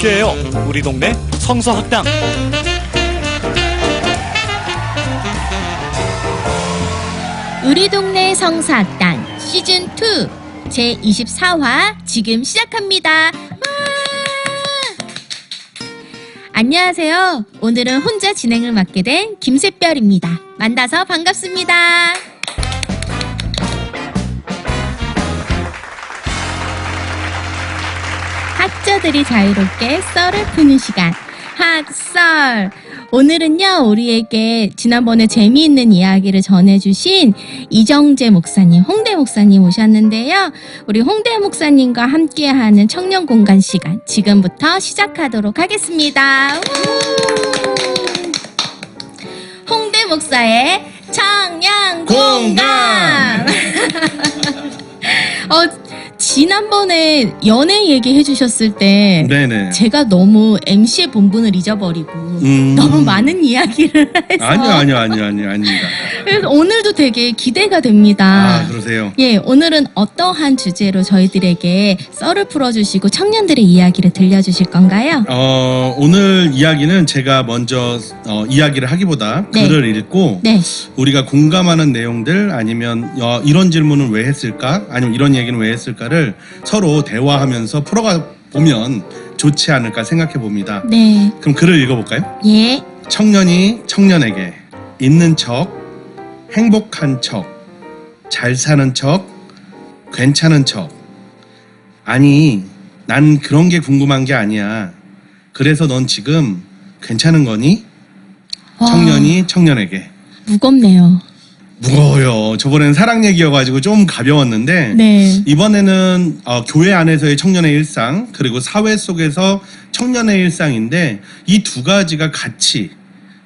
함께해요. 우리 동네 성서학당. 우리 동네 성서학당 시즌2 제24화 지금 시작합니다. 와! 안녕하세요. 오늘은 혼자 진행을 맡게 된 김샛별입니다. 만나서 반갑습니다. 학자들이 자유롭게 썰을 푸는 시간, 학썰. 오늘은요, 우리에게 지난번에 재미있는 이야기를 전해주신 이정재 목사님, 홍대 목사님 오셨는데요. 우리 홍대 목사님과 함께하는 청년 공간 시간, 지금부터 시작하도록 하겠습니다. 홍대 목사의 청년 공간. 지난번에 연애 얘기해 주셨을 때 네네. 제가 너무 MC의 본분을 잊어버리고 너무 많은 이야기를 해서 아니요 아닙니다. 그래서 오늘도 되게 기대가 됩니다. 아, 그러세요? 예, 오늘은 어떠한 주제로 저희들에게 썰을 풀어주시고 청년들의 이야기를 들려주실 건가요? 오늘 이야기는 제가 먼저 이야기를 하기보다 네. 글을 읽고 네, 우리가 공감하는 내용들 아니면 이런 질문은 왜 했을까 아니면 이런 얘기는 왜 했을까를 서로 대화하면서 풀어가 보면 좋지 않을까 생각해 봅니다. 네, 그럼 글을 읽어볼까요? 예, 청년이 청년에게 있는 척, 행복한 척, 잘 사는 척, 괜찮은 척. 아니, 난 그런 게 궁금한 게 아니야. 그래서 넌 지금 괜찮은 거니? 와, 청년이 청년에게. 무겁네요. 무거워요. 저번에는 사랑 얘기여가지고 좀 가벼웠는데 네, 이번에는 교회 안에서의 청년의 일상 그리고 사회 속에서 청년의 일상인데 이 두 가지가 같이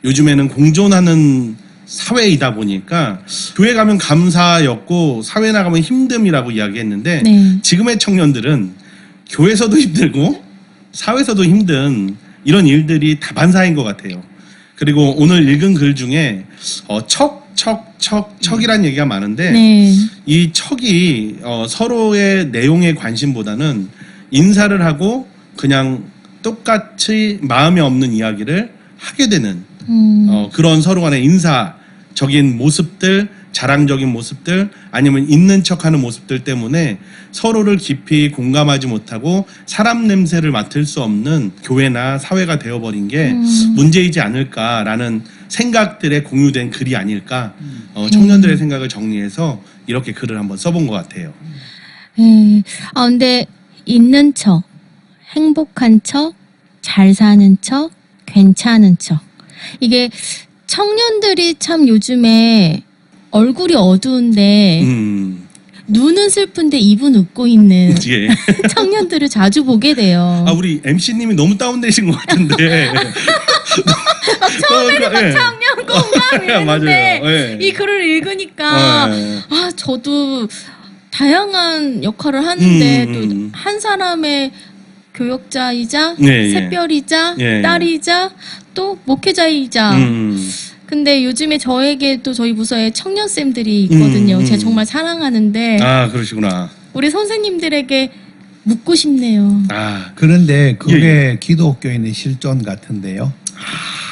요즘에는 공존하는 사회이다 보니까 교회 가면 감사였고 사회 나가면 힘듦이라고 이야기했는데 네, 지금의 청년들은 교회에서도 힘들고 사회에서도 힘든 이런 일들이 다반사인 것 같아요. 그리고 오늘 읽은 글 중에 척이라는 얘기가 많은데 네, 이 척이 서로의 내용에 관심보다는 인사를 하고 그냥 똑같이 마음에 없는 이야기를 하게 되는 그런 서로 간의 인사적인 모습들, 자랑적인 모습들 아니면 있는 척하는 모습들 때문에 서로를 깊이 공감하지 못하고 사람 냄새를 맡을 수 없는 교회나 사회가 되어버린 게 문제이지 않을까라는 생각들에 공유된 글이 아닐까. 청년들의 생각을 정리해서 이렇게 글을 한번 써본 것 같아요. 근데 있는 척, 행복한 척, 잘 사는 척, 괜찮은 척. 이게 청년들이 참 요즘에 얼굴이 어두운데 눈은 슬픈데 입은 웃고 있는 예. 청년들을 자주 보게 돼요. 우리 MC님이 너무 다운되신 것 같은데. 처음에는 막 청년 공감 이랬는데 맞아요. 예. 이 글을 읽으니까 저도 다양한 역할을 하는데 또 한 사람의 교역자이자 예, 예. 샛별이자 예. 딸이자 또 목회자이자 근데 요즘에 저에게 또 저희 부서에 청년쌤들이 있거든요. 제가 정말 사랑하는데 그러시구나. 우리 선생님들에게 묻고 싶네요. 그런데 그게 예. 기독교인의 실존 같은데요.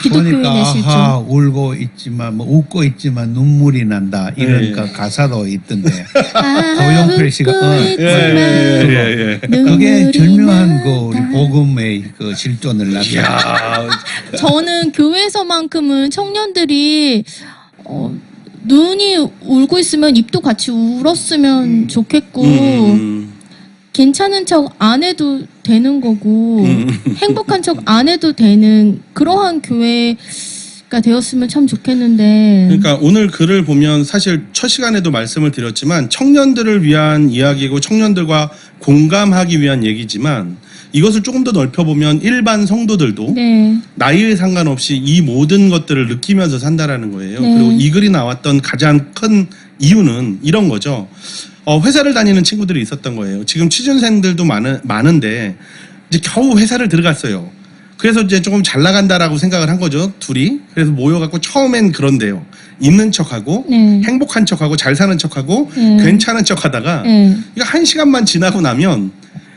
기독교인의 실존. 울고 있지만 웃고 있지만 눈물이 난다 이런 예. 가사도 있던데. 조용필 씨가 예. 그게 절묘한 우리 복음의 실존을 나타내. 저는 교회에서만큼은 청년들이 눈이 울고 있으면 입도 같이 울었으면 좋겠고 괜찮은 척 안 해도 되는 거고 행복한 척 안 해도 되는 그러한 교회가 되었으면 참 좋겠는데. 그러니까 오늘 글을 보면 사실 첫 시간에도 말씀을 드렸지만 청년들을 위한 이야기고 청년들과 공감하기 위한 얘기지만 이것을 조금 더 넓혀보면 일반 성도들도 네. 나이에 상관없이 이 모든 것들을 느끼면서 산다라는 거예요. 네. 그리고 이 글이 나왔던 가장 큰 이유는 이런 거죠. 회사를 다니는 친구들이 있었던 거예요. 지금 취준생들도 많은데 이제 겨우 회사를 들어갔어요. 그래서 이제 조금 잘 나간다라고 생각을 한 거죠, 둘이. 그래서 모여갖고 처음엔 그런데요. 있는 척하고 행복한 척하고 잘 사는 척하고 괜찮은 척하다가 이거 한 시간만 지나고 나면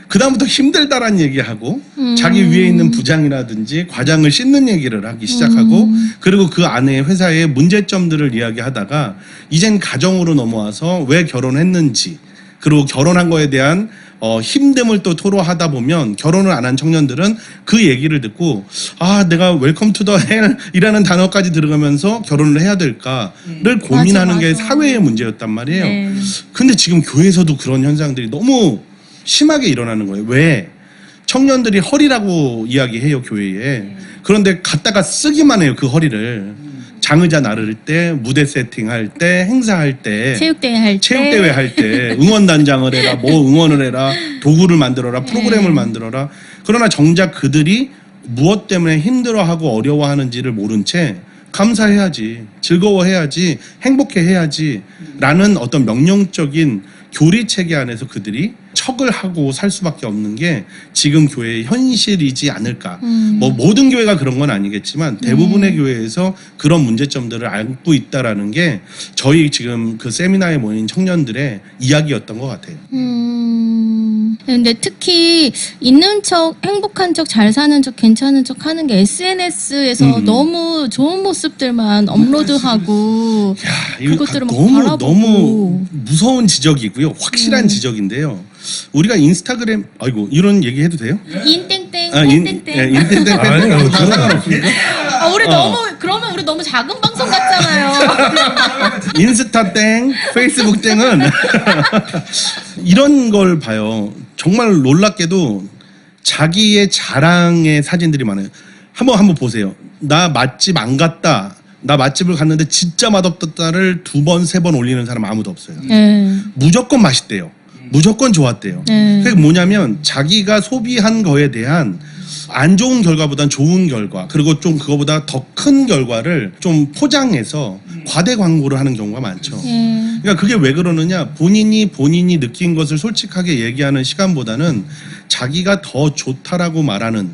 그다음부터 힘들다란 얘기하고 자기 위에 있는 부장이라든지 과장을 씻는 얘기를 하기 시작하고 그리고 그 안에 회사의 문제점들을 이야기하다가 이젠 가정으로 넘어와서 왜 결혼했는지 그리고 결혼한 거에 대한 힘듦을 또 토로하다 보면 결혼을 안 한 청년들은 그 얘기를 듣고 아 내가 웰컴 투 더 헬이라는 단어까지 들어가면서 결혼을 해야 될까를 고민하는 맞아, 게 맞아. 사회의 문제였단 말이에요. 네. 근데 지금 교회에서도 그런 현상들이 너무 심하게 일어나는 거예요. 왜? 청년들이 허리라고 이야기해요, 교회에. 그런데 갖다가 쓰기만 해요, 그 허리를. 장의자 나를 때, 무대 세팅할 때, 행사할 때, 체육대회 할 때. 체육대회 할 때, 응원단장을 해라, 뭐 응원을 해라, 도구를 만들어라, 프로그램을 만들어라. 그러나 정작 그들이 무엇 때문에 힘들어하고 어려워하는지를 모른 채 감사해야지, 즐거워해야지, 행복해해야지 라는 어떤 명령적인 교리 체계 안에서 그들이 척을 하고 살 수밖에 없는 게 지금 교회의 현실이지 않을까. 뭐 모든 교회가 그런 건 아니겠지만 대부분의 교회에서 그런 문제점들을 안고 있다라는 게 저희 지금 그 세미나에 모인 청년들의 이야기였던 것 같아요. 근데 특히 있는 척, 행복한 척, 잘 사는 척, 괜찮은 척 하는 게 SNS에서 너무 좋은 모습들만 업로드하고 야, 이거 그것들을 막 너무 바라보고. 너무 무서운 지적이고요. 확실한 지적인데요. 우리가 인스타그램 이런 얘기 해도 돼요? 인땡땡, 인땡땡 땡땡땡. 아니요, 상관없습니다. 우리 너무 그러면 우리 너무 작은 방송 같잖아요. 인스타 땡, 페이스북 땡은 이런 걸 봐요. 정말 놀랍게도 자기의 자랑의 사진들이 많아요. 한번 보세요. 나 맛집 안 갔다. 나 맛집을 갔는데 진짜 맛없었다를 2번, 3번 올리는 사람 아무도 없어요. 네. 무조건 맛있대요. 무조건 좋았대요. 네. 그게 뭐냐면 자기가 소비한 거에 대한 안 좋은 결과보단 좋은 결과 그리고 좀 그거보다 더 큰 결과를 좀 포장해서 과대 광고를 하는 경우가 많죠. 그러니까 그게 왜 그러느냐 본인이 느낀 것을 솔직하게 얘기하는 시간보다는 자기가 더 좋다라고 말하는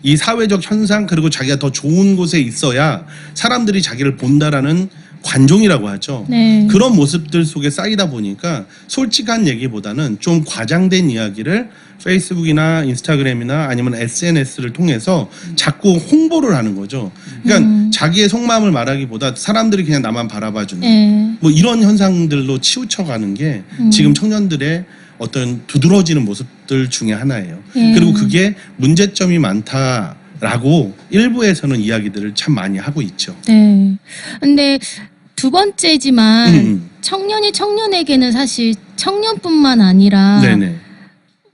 이 사회적 현상 그리고 자기가 더 좋은 곳에 있어야 사람들이 자기를 본다라는 관종이라고 하죠. 네. 그런 모습들 속에 쌓이다 보니까 솔직한 얘기보다는 좀 과장된 이야기를 페이스북이나 인스타그램이나 아니면 SNS를 통해서 자꾸 홍보를 하는 거죠. 그러니까 자기의 속마음을 말하기보다 사람들이 그냥 나만 바라봐주는 네. 뭐 이런 현상들로 치우쳐가는 게 지금 청년들의 어떤 두드러지는 모습들 중에 하나예요. 그리고 그게 문제점이 많다라고 일부에서는 이야기들을 참 많이 하고 있죠. 네. 근데 두 번째지만 청년이 청년에게는 사실 청년뿐만 아니라 네네.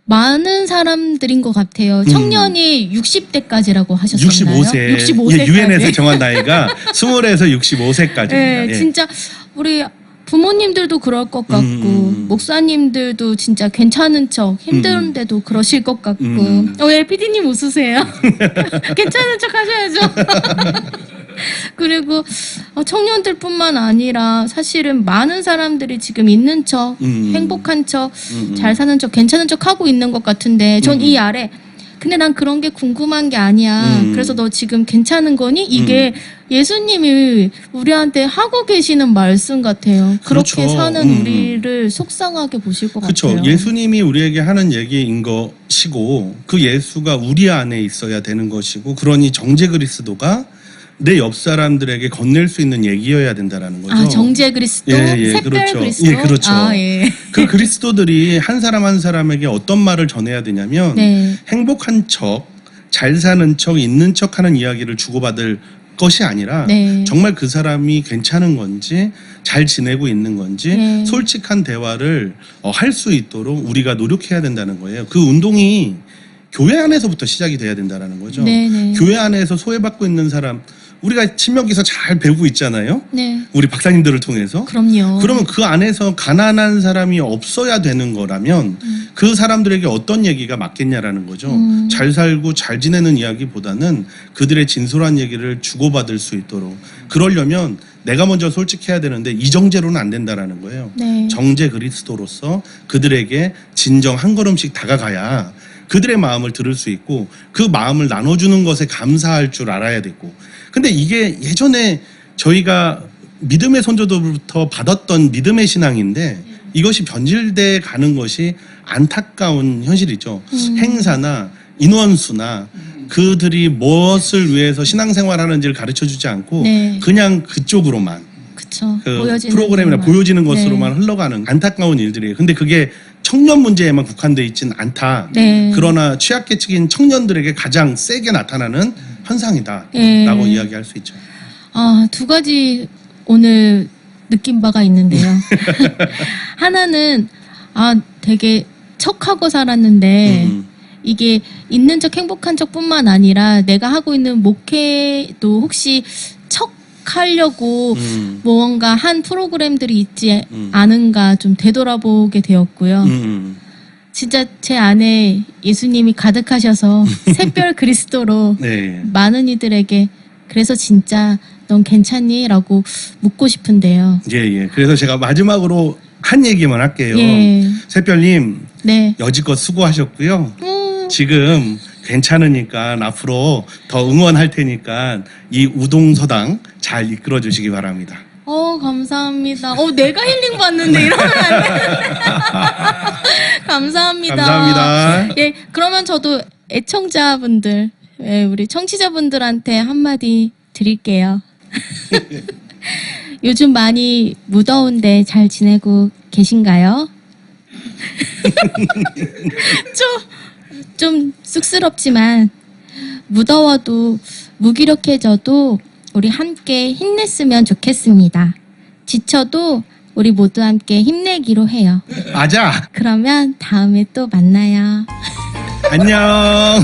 많은 사람들인 것 같아요. 청년이 60대까지라고 하셨었나요? 65세. 65세까지. 예, 유엔에서 정한 나이가 20에서 65세까지입니다. 네, 예. 진짜 우리 부모님들도 그럴 것 같고 목사님들도 진짜 괜찮은 척 힘든데도 그러실 것 같고 왜 PD님 웃으세요? 괜찮은 척 하셔야죠. 그리고 청년들뿐만 아니라 사실은 많은 사람들이 지금 있는 척 행복한 척 잘 사는 척 괜찮은 척 하고 있는 것 같은데 전 이 아래 근데 난 그런 게 궁금한 게 아니야. 그래서 너 지금 괜찮은 거니? 이게 예수님이 우리한테 하고 계시는 말씀 같아요. 그렇게 그렇죠. 사는 우리를 속상하게 보실 것 그렇죠. 같아요. 예수님이 우리에게 하는 얘기인 것이고 그 예수가 우리 안에 있어야 되는 것이고 그러니 정제 그리스도가 내 옆 사람들에게 건넬 수 있는 얘기여야 된다라는 거죠. 아, 정제 그리스도, 샛별 그렇죠. 그리스도. 예, 그렇죠. 아, 예. 그 그리스도들이 한 사람 한 사람에게 어떤 말을 전해야 되냐면 네. 행복한 척, 잘 사는 척, 있는 척하는 이야기를 주고받을 것이 아니라 네. 정말 그 사람이 괜찮은 건지 잘 지내고 있는 건지 네. 솔직한 대화를 할 수 있도록 우리가 노력해야 된다는 거예요. 그 운동이 교회 안에서부터 시작이 돼야 된다는 거죠. 네, 네. 교회 안에서 소외받고 있는 사람 우리가 신명기서 잘 배우고 있잖아요. 네. 우리 박사님들을 통해서. 그럼요. 그러면 그 안에서 가난한 사람이 없어야 되는 거라면 그 사람들에게 어떤 얘기가 맞겠냐라는 거죠. 잘 살고 잘 지내는 이야기보다는 그들의 진솔한 얘기를 주고받을 수 있도록 그러려면 내가 먼저 솔직해야 되는데 이정재로는 안 된다라는 거예요. 네. 정제 그리스도로서 그들에게 진정 한 걸음씩 다가가야 그들의 마음을 들을 수 있고 그 마음을 나눠주는 것에 감사할 줄 알아야 되고 근데 이게 예전에 저희가 믿음의 선조들부터 받았던 믿음의 신앙인데 이것이 변질돼 가는 것이 안타까운 현실이죠. 행사나 인원수나 그들이 무엇을 위해서 신앙생활하는지를 가르쳐주지 않고 네. 그냥 그쪽으로만 그쵸. 그 보여지는 프로그램이나 것만. 보여지는 네. 것으로만 흘러가는 안타까운 일들이에요. 근데 그게 청년 문제에만 국한돼 있진 않다. 네. 그러나 취약계층인 청년들에게 가장 세게 나타나는 현상이다라고 네. 이야기할 수 있죠. 아, 두 가지 오늘 느낀 바가 있는데요. 하나는 되게 척하고 살았는데 이게 있는 척 행복한 척뿐만 아니라 내가 하고 있는 목회도 혹시 척하려고 무언가 한 프로그램들이 있지 않은가 좀 되돌아보게 되었고요. 진짜 제 안에 예수님이 가득하셔서 샛별 그리스도로 네. 많은 이들에게 그래서 진짜 넌 괜찮니? 라고 묻고 싶은데요. 예. 그래서 제가 마지막으로 한 얘기만 할게요. 예. 샛별님, 네. 여지껏 수고하셨고요. 지금 괜찮으니까 앞으로 더 응원할 테니까 이 우동서당 잘 이끌어 주시기 바랍니다. 감사합니다. 내가 힐링 받는데 이러면 안 되는데. 감사합니다. 감사합니다. 예, 그러면 저도 애청자분들, 우리 청취자분들한테 한마디 드릴게요. 요즘 많이 무더운데 잘 지내고 계신가요? 좀 쑥스럽지만 무더워도 무기력해져도 우리 함께 힘냈으면 좋겠습니다. 지쳐도 우리 모두 함께 힘내기로 해요. 맞아. 그러면 다음에 또 만나요. 안녕.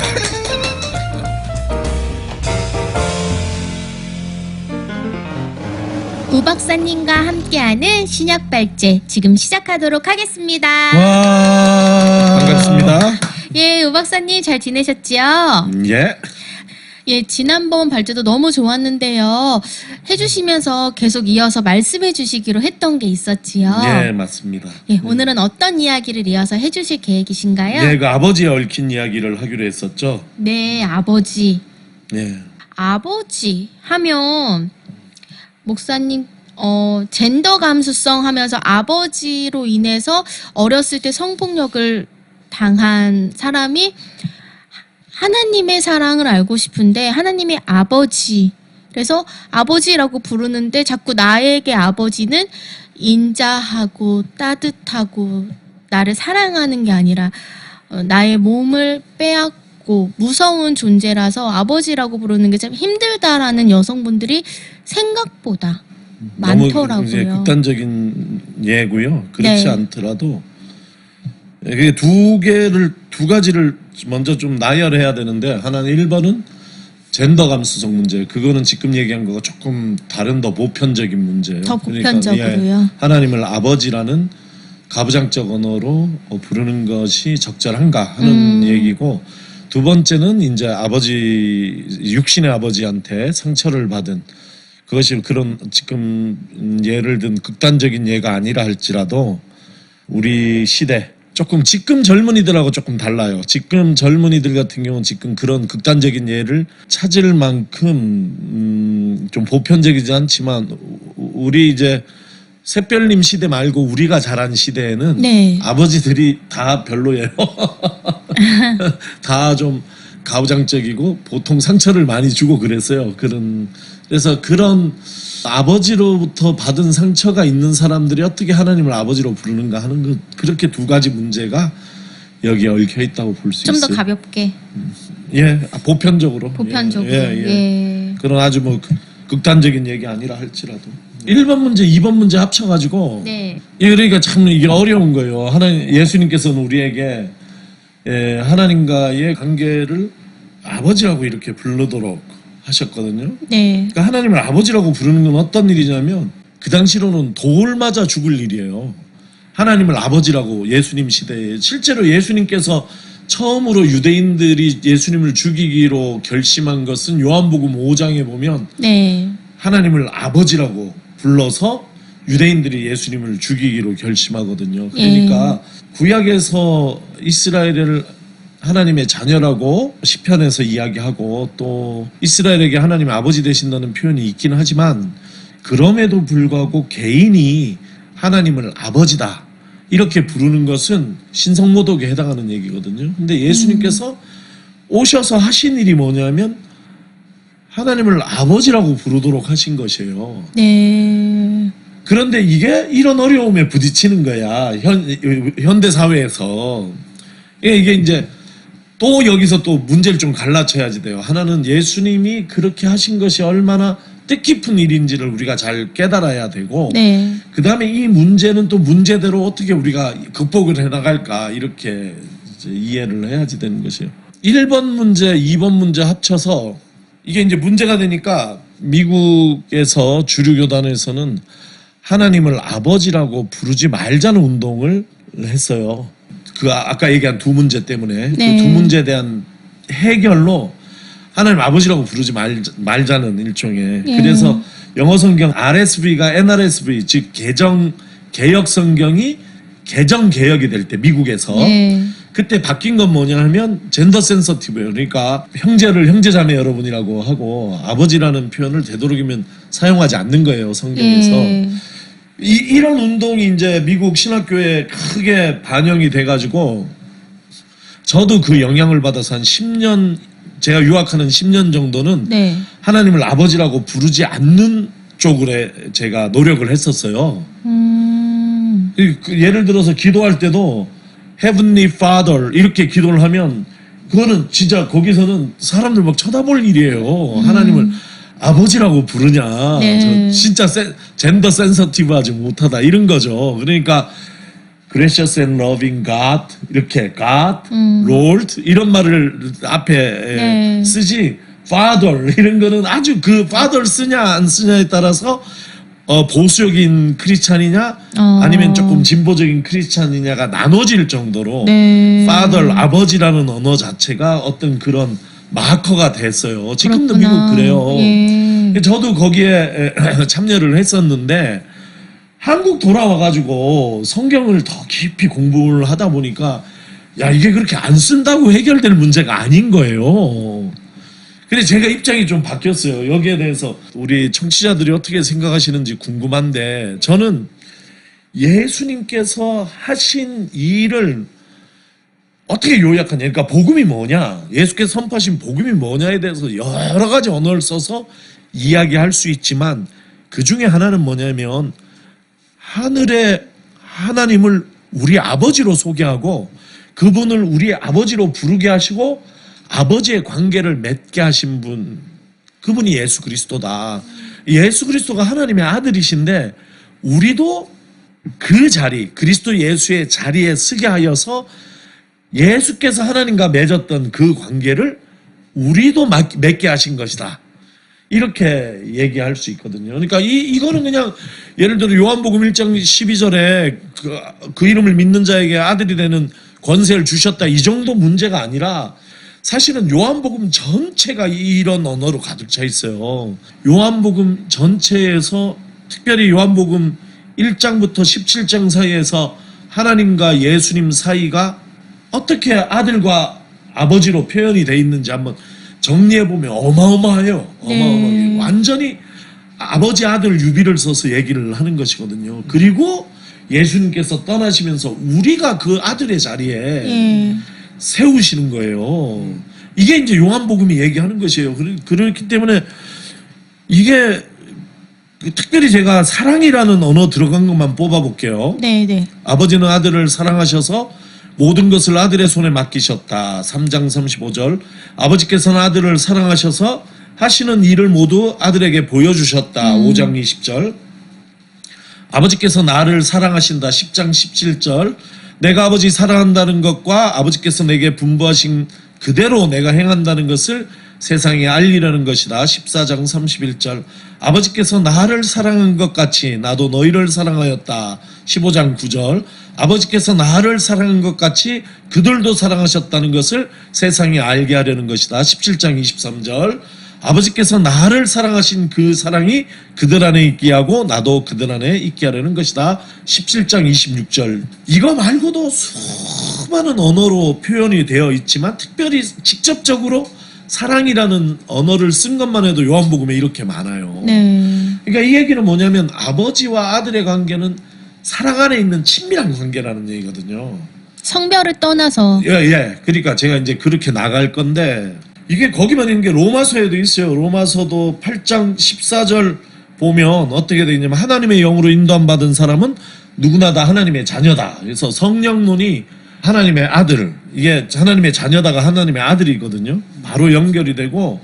우 박사님과 함께하는 신약발제 지금 시작하도록 하겠습니다. 와. 반갑습니다. 예, 우 박사님 잘 지내셨지요? 예. 예, 지난번 발제도 너무 좋았는데요. 해주시면서 계속 이어서 말씀해 주시기로 했던 게 있었지요. 예, 맞습니다. 예, 오늘은 어떤 이야기를 이어서 해주실 계획이신가요? 네, 그 아버지에 얽힌 이야기를 하기로 했었죠. 네, 아버지. 예. 아버지 하면 목사님 젠더 감수성 하면서 아버지로 인해서 어렸을 때 성폭력을 당한 사람이 하나님의 사랑을 알고 싶은데 하나님의 아버지 그래서 아버지라고 부르는데 자꾸 나에게 아버지는 인자하고 따뜻하고 나를 사랑하는 게 아니라 나의 몸을 빼앗고 무서운 존재라서 아버지라고 부르는 게 참 힘들다라는 여성분들이 생각보다 너무 이제 많더라고요. 극단적인 예고요. 그렇지 네. 않더라도 이게 두 가지를 먼저 좀 나열해야 되는데 하나는 1번은 젠더 감수성 문제. 그거는 지금 얘기한 거가 조금 다른 더 보편적인 문제예요. 더 보편적으로요. 그러니까, 하나님을 아버지라는 가부장적 언어로 부르는 것이 적절한가 하는 얘기고 두 번째는 이제 아버지 육신의 아버지한테 상처를 받은 그것이 그런 지금 예를 든 극단적인 예가 아니라 할지라도 우리 시대 조금 지금 젊은이들하고 조금 달라요. 지금 젊은이들 같은 경우는 지금 그런 극단적인 예를 찾을 만큼 좀 보편적이지 않지만 우리 이제 샛별님 시대 말고 우리가 자란 시대에는 네. 아버지들이 다 별로예요. 다 좀 가부장적이고 보통 상처를 많이 주고 그랬어요. 그래서 그런 아버지로부터 받은 상처가 있는 사람들이 어떻게 하나님을 아버지로 부르는가 하는 것 그렇게 두 가지 문제가 여기에 얽혀 있다고 볼 수 좀 있어요. 더 가볍게 예, 보편적으로. 보편적으로. 예. 그런 아주 뭐 극단적인 얘기 아니라 할지라도 1번 문제, 2번 문제 합쳐가지고 네. 예, 그러니까 참 이게 어려운 거예요. 예수님께서는 우리에게 하나님과의 관계를 아버지라고 이렇게 부르도록 하셨거든요. 네. 그러니까 하나님을 아버지라고 부르는 건 어떤 일이냐면 그 당시로는 돌 맞아 죽을 일이에요. 하나님을 아버지라고 예수님 시대에 실제로 예수님께서 처음으로 유대인들이 예수님을 죽이기로 결심한 것은 요한복음 5장에 보면 네. 하나님을 아버지라고 불러서 유대인들이 예수님을 죽이기로 결심하거든요. 그러니까 구약에서 이스라엘을 하나님의 자녀라고 시편에서 이야기하고 또 이스라엘에게 하나님의 아버지 되신다는 표현이 있긴 하지만 그럼에도 불구하고 개인이 하나님을 아버지다 이렇게 부르는 것은 신성모독에 해당하는 얘기거든요. 근데 예수님께서 오셔서 하신 일이 뭐냐면 하나님을 아버지라고 부르도록 하신 것이에요. 네. 그런데 이게 이런 어려움에 부딪히는 거야. 현대 사회에서. 이게 이제 또 여기서 또 문제를 좀 갈라쳐야지 돼요. 하나는 예수님이 그렇게 하신 것이 얼마나 뜻깊은 일인지를 우리가 잘 깨달아야 되고, 네. 그 다음에 이 문제는 또 문제대로 어떻게 우리가 극복을 해나갈까, 이렇게 이제 이해를 해야지 되는 것이에요. 1번 문제, 2번 문제 합쳐서 이게 이제 문제가 되니까 미국에서 주류교단에서는 하나님을 아버지라고 부르지 말자는 운동을 했어요. 그 아까 얘기한 두 문제 때문에 네. 그 두 문제에 대한 해결로 하나님 아버지라고 부르지 말자는 일종의. 예. 그래서 영어 성경 RSV가 NRSV 즉 개역 성경이 개정 개혁이 될 때 미국에서 네. 그때 바뀐 건 뭐냐 하면 젠더 센서티브예요. 그러니까 형제를 형제자매 여러분이라고 하고 아버지라는 표현을 되도록이면 사용하지 않는 거예요, 성경에서. 예. 이런 운동이 이제 미국 신학교에 크게 반영이 돼가지고 저도 그 영향을 받아서 한 10년, 제가 유학하는 10년 정도는 네. 하나님을 아버지라고 부르지 않는 쪽으로 제가 노력을 했었어요. 예를 들어서 기도할 때도 Heavenly Father 이렇게 기도를 하면 그거는 진짜 거기서는 사람들 막 쳐다볼 일이에요. 하나님을 아버지라고 부르냐. 네. 저 진짜 젠더 센서티브하지 못하다 이런 거죠. 그러니까 Gracious and Loving God 이렇게 God, Lord 이런 말을 앞에 네. 쓰지 Father 이런 거는 아주 그 Father 쓰냐 안 쓰냐에 따라서 보수적인 크리스찬이냐 아니면 조금 진보적인 크리스찬이냐가 나눠질 정도로 네. Father 아버지라는 언어 자체가 어떤 그런 마커가 됐어요. 지금도 그렇구나. 미국 그래요. 예. 저도 거기에 참여를 했었는데 한국 돌아와가지고 성경을 더 깊이 공부를 하다 보니까 야 이게 그렇게 안 쓴다고 해결될 문제가 아닌 거예요. 근데 제가 입장이 좀 바뀌었어요. 여기에 대해서 우리 청취자들이 어떻게 생각하시는지 궁금한데 저는 예수님께서 하신 일을 어떻게 요약하냐. 그러니까 복음이 뭐냐. 예수께서 선포하신 복음이 뭐냐에 대해서 여러 가지 언어를 써서 이야기할 수 있지만 그 중에 하나는 뭐냐면 하늘의 하나님을 우리 아버지로 소개하고 그분을 우리 아버지로 부르게 하시고 아버지의 관계를 맺게 하신 분, 그분이 예수 그리스도다. 예수 그리스도가 하나님의 아들이신데 우리도 그 자리, 그리스도 예수의 자리에 서게 하여서 예수께서 하나님과 맺었던 그 관계를 우리도 맺게 하신 것이다. 이렇게 얘기할 수 있거든요. 그러니까 이거는 그냥 예를 들어 요한복음 1장 12절에 그 이름을 믿는 자에게 아들이 되는 권세를 주셨다. 이 정도 문제가 아니라 사실은 요한복음 전체가 이런 언어로 가득 차 있어요. 요한복음 전체에서 특별히 요한복음 1장부터 17장 사이에서 하나님과 예수님 사이가 어떻게 아들과 아버지로 표현이 돼 있는지 한번 정리해보면 어마어마해요. 어마어마해요. 완전히 아버지 아들 유비를 써서 얘기를 하는 것이거든요. 그리고 예수님께서 떠나시면서 우리가 그 아들의 자리에 세우시는 거예요. 이게 이제 요한복음이 얘기하는 것이에요. 그렇기 때문에 이게 특별히 제가 사랑이라는 언어 들어간 것만 뽑아볼게요. 네. 아버지는 아들을 사랑하셔서 모든 것을 아들의 손에 맡기셨다. 3장 35절. 아버지께서는 아들을 사랑하셔서 하시는 일을 모두 아들에게 보여주셨다. 5장 20절. 아버지께서 나를 사랑하신다. 10장 17절. 내가 아버지 사랑한다는 것과 아버지께서 내게 분부하신 그대로 내가 행한다는 것을 세상에 알리려는 것이다. 14장 31절. 아버지께서 나를 사랑한 것 같이 나도 너희를 사랑하였다. 15장 9절. 아버지께서 나를 사랑한 것 같이 그들도 사랑하셨다는 것을 세상에 알게 하려는 것이다. 17장 23절. 아버지께서 나를 사랑하신 그 사랑이 그들 안에 있게 하고 나도 그들 안에 있게 하려는 것이다. 17장 26절. 이거 말고도 수많은 언어로 표현이 되어 있지만 특별히 직접적으로 사랑이라는 언어를 쓴 것만 해도 요한복음에 이렇게 많아요. 네. 그러니까 이 얘기는 뭐냐면 아버지와 아들의 관계는 사랑 안에 있는 친밀한 관계라는 얘기거든요. 성별을 떠나서. 예. 그러니까 제가 이제 그렇게 나갈 건데 이게 거기만 있는 게 로마서에도 있어요. 로마서도 8장 14절 보면 어떻게 되어 있냐면 하나님의 영으로 인도함 받은 사람은 누구나 다 하나님의 자녀다. 그래서 성령론이 하나님의 아들, 이게 하나님의 자녀다가 하나님의 아들이거든요. 바로 연결이 되고,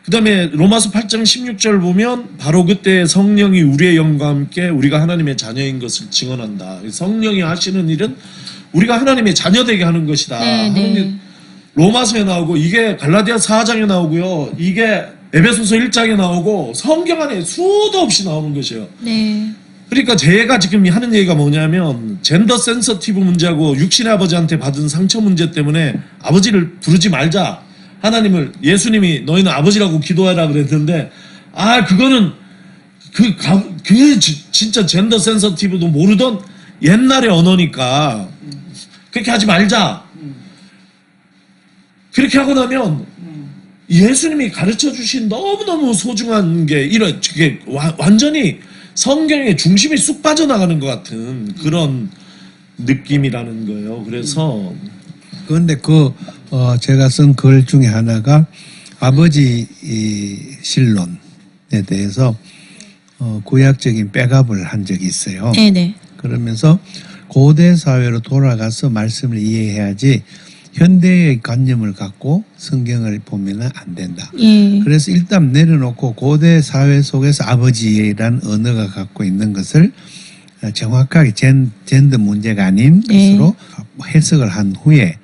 그 다음에 로마서 8장 16절 보면 바로 그때 성령이 우리의 영과 함께 우리가 하나님의 자녀인 것을 증언한다. 성령이 하시는 일은 우리가 하나님의 자녀 되게 하는 것이다. 네, 하는 게 로마서에 나오고, 이게 갈라디아 4장에 나오고요. 이게 에베소서 1장에 나오고, 성경 안에 수도 없이 나오는 것이에요. 네. 그러니까 제가 지금 하는 얘기가 뭐냐면 젠더 센서티브 문제하고 육신의 아버지한테 받은 상처 문제 때문에 아버지를 부르지 말자. 하나님을, 예수님이 너희는 아버지라고 기도하라 그랬는데, 그거는 진짜 젠더 센서티브도 모르던 옛날의 언어니까 그렇게 하지 말자. 그렇게 하고 나면 예수님이 가르쳐 주신 너무너무 소중한 게 그게 완전히 성경의 중심이 쑥 빠져나가는 것 같은 그런 느낌이라는 거예요. 그래서 그런데 제가 쓴 글 중에 하나가 아버지 신론에 대해서 구약적인 백업을 한 적이 있어요. 네네. 그러면서 고대 사회로 돌아가서 말씀을 이해해야지 현대의 관념을 갖고 성경을 보면은 안 된다. 예. 그래서 일단 내려놓고 고대 사회 속에서 아버지라는 언어가 갖고 있는 것을 정확하게 젠더 문제가 아닌 네. 것으로 해석을 한 후에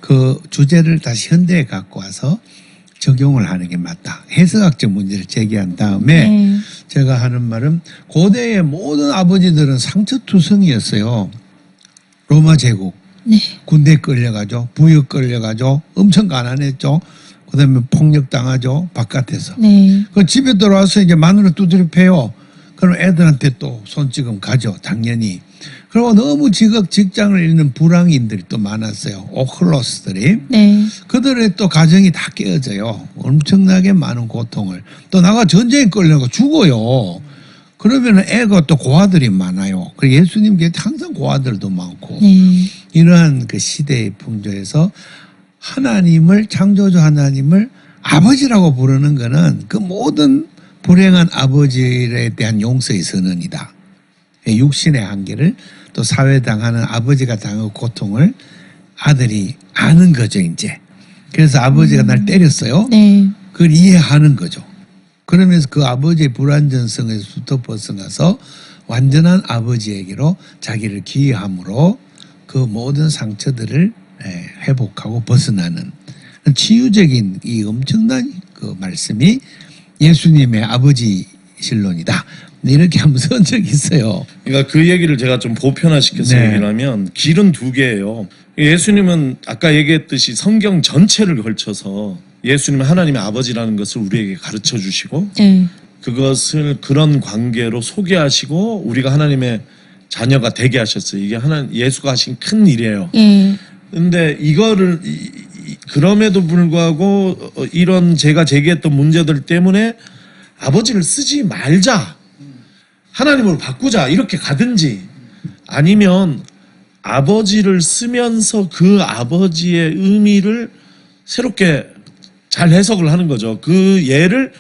그 주제를 다시 현대에 갖고 와서 적용을 하는 게 맞다. 해석학적 문제를 제기한 다음에 네. 제가 하는 말은 고대의 모든 아버지들은 상처투성이었어요. 로마 제국. 네. 군대 끌려가죠. 부역 끌려가죠. 엄청 가난했죠. 그 다음에 폭력당하죠. 바깥에서. 네. 그 집에 들어와서 이제 마누라 두드려 패요. 그럼 애들한테 또 손찌검 가죠. 당연히. 그리고 너무 직장을 잃는 불황인들이 또 많았어요. 오클로스들이. 네. 그들의 또 가정이 다 깨어져요. 엄청나게 많은 고통을. 또 나가 전쟁에 끌려가 죽어요. 그러면 애가 또 고아들이 많아요. 그리고 예수님께 항상 고아들도 많고. 네. 이러한 그 시대의 풍조에서 하나님을, 창조주 하나님을 아버지라고 부르는 것은 그 모든 불행한 아버지에 대한 용서의 선언이다. 육신의 한계를 또 사회에 당하는 아버지가 당하는 고통을 아들이 아는 거죠, 이제. 그래서 아버지가 날 때렸어요. 네. 그걸 이해하는 거죠. 그러면서 그 아버지의 불완전성에서부터 벗어나서 완전한 아버지에게로 자기를 기여함으로 그 모든 상처들을 회복하고 벗어나는 치유적인 이 엄청난 그 말씀이 예수님의 아버지 신론이다. 이렇게 한번 쓴 적이 있어요. 그러니까 그 얘기를 제가 좀 보편화시켜서 네. 얘기를 하면 길은 두 개예요. 예수님은 아까 얘기했듯이 성경 전체를 걸쳐서 예수님은 하나님의 아버지라는 것을 우리에게 가르쳐 주시고 네. 그것을 그런 관계로 소개하시고 우리가 하나님의 자녀가 되게 하셨어요. 이게 예수가 하신 큰 일이에요. 예. 근데 이거를 그럼에도 불구하고 이런 제가 제기했던 문제들 때문에 아버지를 쓰지 말자. 하나님으로 바꾸자. 이렇게 가든지 아니면 아버지를 쓰면서 그 아버지의 의미를 새롭게 잘 해석을 하는 거죠. 그 예를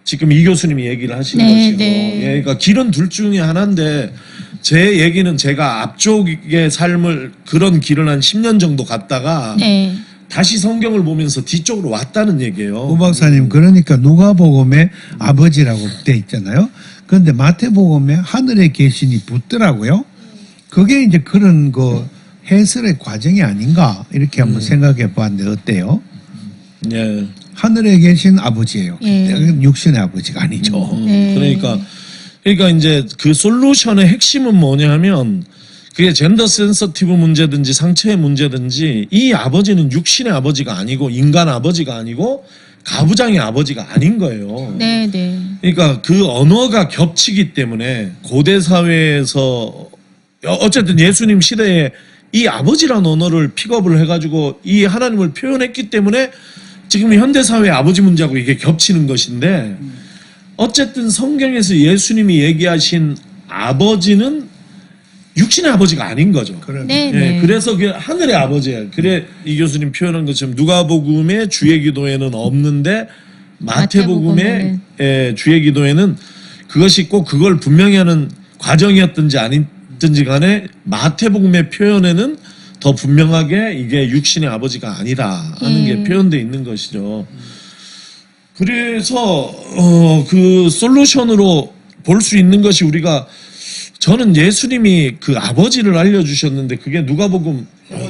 지금 이 교수님이 얘기를 하시는 네, 것이고 네. 예, 그러니까 길은 둘 중에 하나인데 제 얘기는 제가 앞쪽의 삶을 그런 길을 한 10년 정도 갔다가 네. 다시 성경을 보면서 뒤쪽으로 왔다는 얘기예요. 오 박사님, 그러니까 누가복음에 아버지라고 돼 있잖아요. 그런데 마태복음에 하늘에 계시니 붙더라고요. 그게 이제 그런 그 해설의 과정이 아닌가 이렇게 한번 생각해 봤는데 어때요? 예. 하늘에 계신 아버지예요. 예. 육신의 아버지가 아니죠. 네. 그러니까 이제 그 솔루션의 핵심은 뭐냐면 그게 젠더 센서티브 문제든지 상처의 문제든지 이 아버지는 육신의 아버지가 아니고 인간 아버지가 아니고 가부장의 아버지가 아닌 거예요. 네. 네. 그러니까 그 언어가 겹치기 때문에 고대 사회에서 어쨌든 예수님 시대에 이 아버지란 언어를 픽업을 해가지고 이 하나님을 표현했기 때문에 지금 현대 사회의 아버지 문제하고 이게 겹치는 것인데 어쨌든 성경에서 예수님이 얘기하신 아버지는 육신의 아버지가 아닌 거죠. 네, 예, 네. 그래서 그 하늘의 아버지예요. 그래 이 교수님 표현한 것처럼 누가복음의 주의 기도에는 없는데 마태복음의 주의 기도에는 그것이 꼭 그걸 분명히 하는 과정이었든지 아니든지 간에 마태복음의 표현에는 더 분명하게 이게 육신의 아버지가 아니다 하는 게 표현되어 있는 것이죠. 그래서 그 솔루션으로 볼 수 있는 것이 우리가 저는 예수님이 그 아버지를 알려주셨는데 그게 누가복음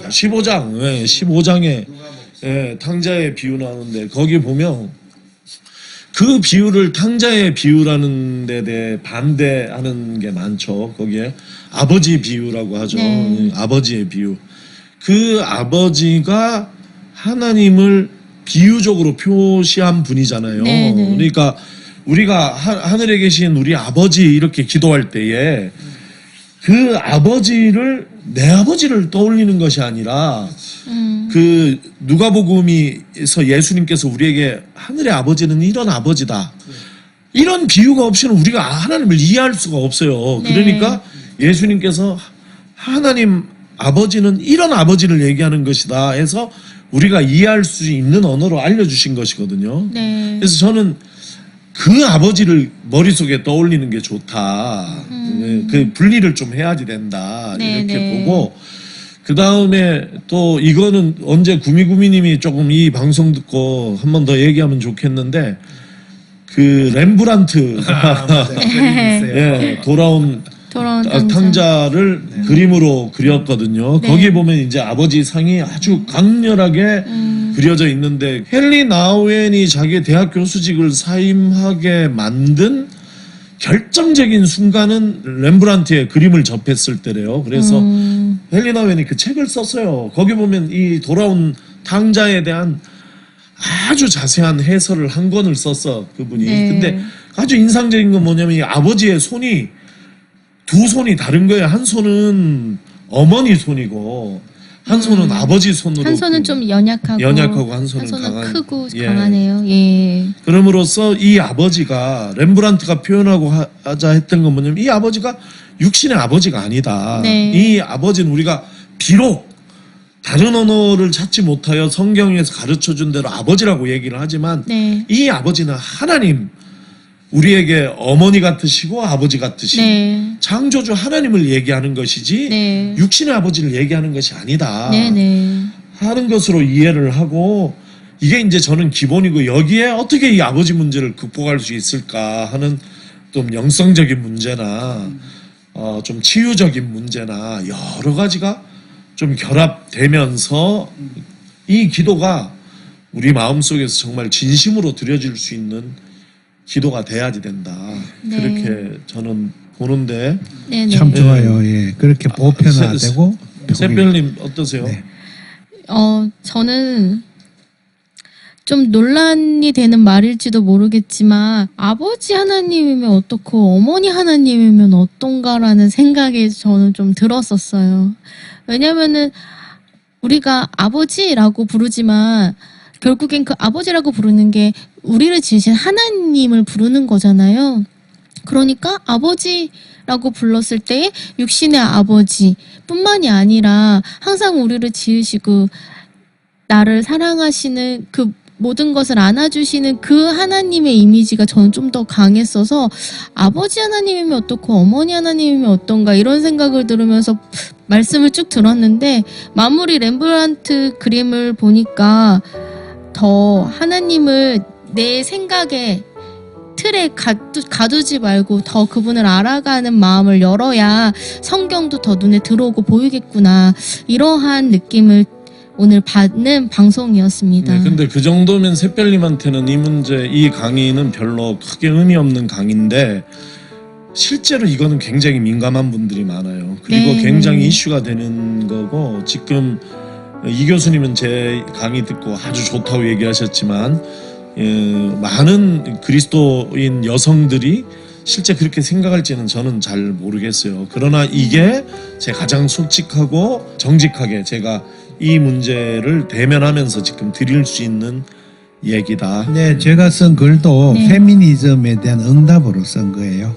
15장, 15장에 탕자의 비유 나오는데 거기 보면 그 비유를 탕자의 비유라는 데 대해 반대하는 게 많죠. 거기에 아버지 비유라고 하죠. 아버지의 비유. 그 아버지가 하나님을 비유적으로 표시한 분이잖아요. 그러니까 우리가 하늘에 계신 우리 아버지 이렇게 기도할 때에 그 아버지를 내 아버지를 떠올리는 것이 아니라 그 누가복음에서 예수님께서 우리에게 하늘의 아버지는 이런 아버지다. 이런 비유가 없이는 우리가 하나님을 이해할 수가 없어요. 그러니까 예수님께서 하나님 아버지는 이런 아버지를 얘기하는 것이다 해서 우리가 이해할 수 있는 언어로 알려주신 것이거든요. 그래서 저는 그 아버지를 머릿속에 떠올리는 게 좋다. 그 분리를 좀 해야지 된다. 이렇게 보고 그 다음에 또 이거는 언제 구미구미님이 조금 이 방송 듣고 한 번 더 얘기하면 좋겠는데 그 렘브란트 돌아온 탕자를 그림으로 그렸거든요. 거기 보면 이제 아버지 상이 아주 강렬하게 그려져 있는데 헨리 나우엔이 자기 대학 교수직을 사임하게 만든 결정적인 순간은 렘브란트의 그림을 접했을 때래요. 그래서 헨리 나우엔이 그 책을 썼어요. 거기 보면 이 돌아온 탕자에 대한 아주 자세한 해설을 한 권을 썼어 그분이. 근데 아주 인상적인 건 뭐냐면 이 아버지의 손이 두 손이 다른 거예요. 한 손은 어머니 손이고 한 손은 아버지 손으로. 한 손은 좀 연약하고 한 손은 강한, 크고 강하네요. 그럼으로써 이 아버지가 렘브란트가 표현하고 하자 했던 건 뭐냐면 이 아버지가 육신의 아버지가 아니다. 이 아버지는 우리가 비록 다른 언어를 찾지 못하여 성경에서 가르쳐준 대로 아버지라고 얘기를 하지만 이 아버지는 하나님, 우리에게 어머니 같으시고 아버지 같으시고 창조주 하나님을 얘기하는 것이지 육신의 아버지를 얘기하는 것이 아니다 하는 것으로 이해를 하고, 이게 이제 저는 기본이고 여기에 어떻게 이 아버지 문제를 극복할 수 있을까 하는 좀 영성적인 문제나 좀 치유적인 문제나 여러 가지가 좀 결합되면서 이 기도가 우리 마음속에서 정말 진심으로 드려질 수 있는 기도가 돼야지 된다. 그렇게 저는 보는데 참 좋아요. 그렇게 보편화되고. 샛별님 어떠세요? 저는 좀 논란이 되는 말일지도 모르겠지만 아버지 하나님이면 어떻고 어머니 하나님이면 어떤가라는 생각이 저는 좀 들었었어요. 왜냐면은 우리가 아버지라고 부르지만 결국엔 그 아버지라고 부르는 게 우리를 지으신 하나님을 부르는 거잖아요. 그러니까 아버지라고 불렀을 때 육신의 아버지뿐만이 아니라 항상 우리를 지으시고 나를 사랑하시는 그 모든 것을 안아주시는 그 하나님의 이미지가 저는 좀 더 강했어서 아버지 하나님이면 어떻고 어머니 하나님이면 어떤가 이런 생각을 들으면서 말씀을 쭉 들었는데 마무리 렘브란트 그림을 보니까 더 하나님을 내 생각에 틀에 가두지 말고 더 그분을 알아가는 마음을 열어야 성경도 더 눈에 들어오고 보이겠구나, 이러한 느낌을 오늘 받는 방송이었습니다. 근데 그 정도면 샛별님한테는 이 문제, 이 강의는 별로 크게 의미 없는 강의인데 실제로 이거는 굉장히 민감한 분들이 많아요. 그리고 굉장히 이슈가 되는 거고, 지금 이 교수님은 제 강의 듣고 아주 좋다고 얘기하셨지만 많은 그리스도인 여성들이 실제 그렇게 생각할지는 저는 잘 모르겠어요. 그러나 이게 제 가장 솔직하고 정직하게 제가 이 문제를 대면하면서 지금 드릴 수 있는 얘기다. 제가 쓴 글도 페미니즘에 대한 응답으로 쓴 거예요.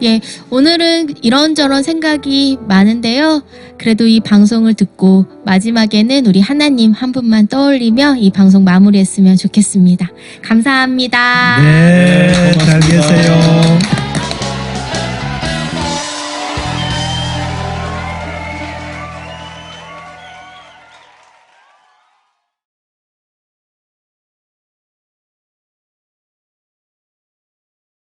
예, 오늘은 이런저런 생각이 많은데요. 그래도 이 방송을 듣고 마지막에는 우리 하나님 한 분만 떠올리며 이 방송 마무리했으면 좋겠습니다. 감사합니다. 네, 잘 계세요.